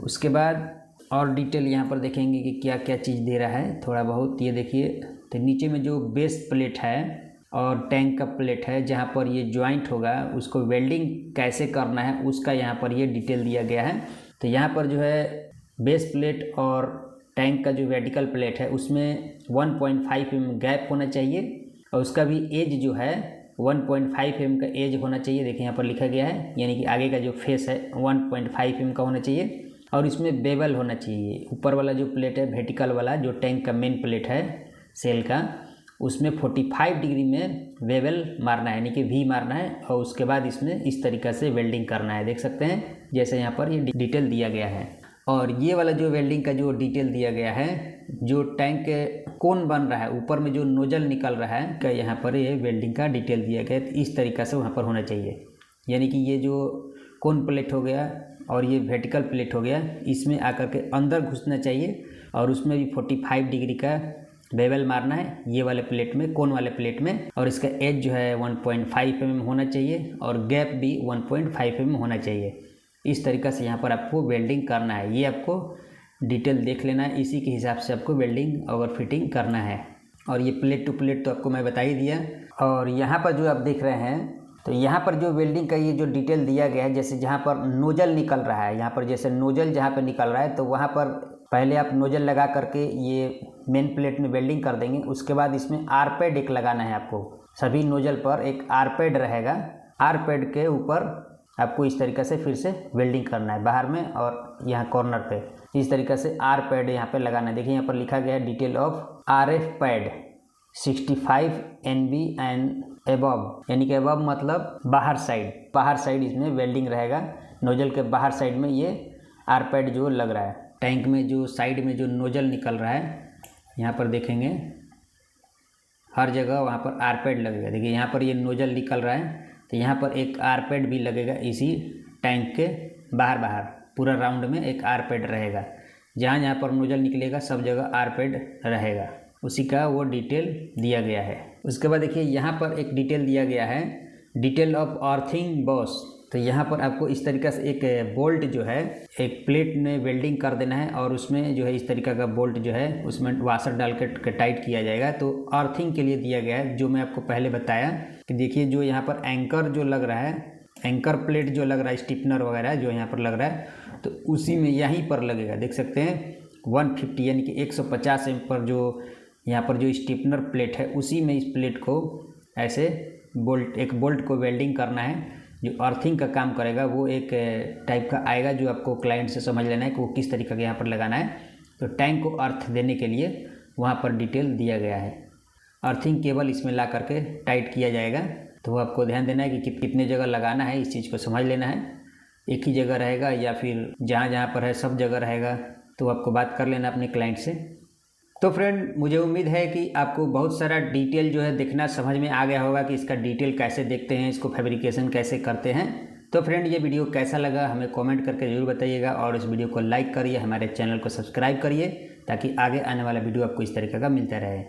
उसके बाद और डिटेल यहाँ पर देखेंगे कि क्या क्या चीज़ दे रहा है थोड़ा बहुत। ये देखिए, तो नीचे में जो बेस प्लेट है और टैंक का प्लेट है जहाँ पर ये ज्वाइंट होगा, उसको वेल्डिंग कैसे करना है उसका यहाँ पर ये डिटेल दिया गया है। तो यहाँ पर जो है बेस प्लेट और टैंक का जो वर्टिकल प्लेट है उसमें 1.5 mm गैप होना चाहिए, और उसका भी एज जो है 1.5 mm का एज होना चाहिए। देखिए यहाँ पर लिखा गया है, यानी कि आगे का जो फेस है 1.5 mm का होना चाहिए। और इसमें बेवल होना चाहिए। ऊपर वाला जो प्लेट है वर्टिकल वाला, जो टैंक का मेन प्लेट है सेल का, उसमें 45 डिग्री में वेवल मारना है, यानी कि वी मारना है। और उसके बाद इसमें इस तरीक़ा से वेल्डिंग करना है, देख सकते हैं जैसे यहाँ पर ये डिटेल दिया गया है। और ये वाला जो वेल्डिंग का जो डिटेल दिया गया है, जो टैंक कोन बन रहा है, ऊपर में जो नोजल निकल रहा है का, यहाँ पर ये वेल्डिंग का डिटेल दिया गया है। इस तरीक़ा से वहाँ पर होना चाहिए, यानी कि ये जो कोन प्लेट हो गया और ये वर्टिकल प्लेट हो गया, इसमें आकर के अंदर घुसना चाहिए और उसमें भी 45 डिग्री का बेवल मारना है ये वाले प्लेट में, कोन वाले प्लेट में। और इसका एज जो है 1.5 mm होना चाहिए और गैप भी 1.5 mm होना चाहिए। इस तरीक़ा से यहाँ पर आपको वेल्डिंग करना है। ये आपको डिटेल देख लेना है, इसी के हिसाब से आपको वेल्डिंग और फिटिंग करना है। और ये प्लेट टू प्लेट तो आपको मैं बता ही दिया। और यहाँ पर जो आप देख रहे हैं, तो यहाँ पर जो वेल्डिंग का ये जो डिटेल दिया गया है, जैसे जहाँ पर नोजल निकल रहा है, यहाँ पर जैसे नोजल जहाँ पर निकल रहा है, तो वहाँ पर पहले आप नोजल लगा करके ये मेन प्लेट में वेल्डिंग कर देंगे। उसके बाद इसमें आर पैड एक लगाना है आपको। सभी नोजल पर एक आर पैड रहेगा। आर पैड के ऊपर आपको इस तरीक़े से फिर से वेल्डिंग करना है बाहर में और यहाँ कॉर्नर पे इस तरीक़े से आर पैड यहाँ पे लगाना है। देखिए यहाँ पर लिखा गया है detail of RF pad 65 NB and above, यानी कि एबव मतलब बाहर साइड इसमें वेल्डिंग रहेगा। नोजल के बाहर साइड में ये आर पैड जो लग रहा है। टैंक में जो साइड में जो नोजल निकल रहा है, यहाँ पर देखेंगे हर जगह वहाँ पर आर पैड लगेगा। देखिए यहाँ पर ये नोजल निकल रहा है, तो यहाँ पर एक आर पैड भी लगेगा। इसी टैंक के बाहर पूरा राउंड में एक आर पैड रहेगा। जहाँ जहाँ पर नोजल निकलेगा सब जगह आर पैड रहेगा, उसी का वो डिटेल दिया गया है। उसके बाद देखिए यहाँ पर एक डिटेल दिया गया है, डिटेल ऑफ अर्थिंग बॉस। तो यहाँ पर आपको इस तरीक़े से एक बोल्ट जो है एक प्लेट में वेल्डिंग कर देना है और उसमें जो है इस तरीक़ा का बोल्ट जो है उसमें वाशर डाल के टाइट किया जाएगा। तो अर्थिंग के लिए दिया गया है, जो मैं आपको पहले बताया कि देखिए जो यहाँ पर एंकर जो लग रहा है, एंकर प्लेट जो लग रहा है, स्टिफनर वगैरह जो यहाँ पर लग रहा है, तो उसी में यहीं पर लगेगा। देख सकते हैं 150 यानी कि 150 mm पर जो यहाँ पर जो स्टिफनर प्लेट है, उसी में इस प्लेट को ऐसे एक बोल्ट को वेल्डिंग करना है। जो अर्थिंग का काम करेगा वो एक टाइप का आएगा, जो आपको क्लाइंट से समझ लेना है कि वो किस तरीके का यहाँ पर लगाना है। तो टैंक को अर्थ देने के लिए वहाँ पर डिटेल दिया गया है। अर्थिंग केबल इसमें ला करके टाइट किया जाएगा। तो वो आपको ध्यान देना है कि कितने जगह लगाना है, इस चीज़ को समझ लेना है। एक ही जगह रहेगा या फिर जहाँ जहाँ पर है सब जगह रहेगा, तो आपको बात कर लेना अपने क्लाइंट से। तो फ्रेंड, मुझे उम्मीद है कि आपको बहुत सारा डिटेल जो है देखना समझ में आ गया होगा कि इसका डिटेल कैसे देखते हैं, इसको फैब्रिकेशन कैसे करते हैं। तो फ्रेंड ये वीडियो कैसा लगा हमें कमेंट करके ज़रूर बताइएगा, और इस वीडियो को लाइक करिए, हमारे चैनल को सब्सक्राइब करिए ताकि आगे आने वाला वीडियो आपको इस तरीके का मिलता रहे।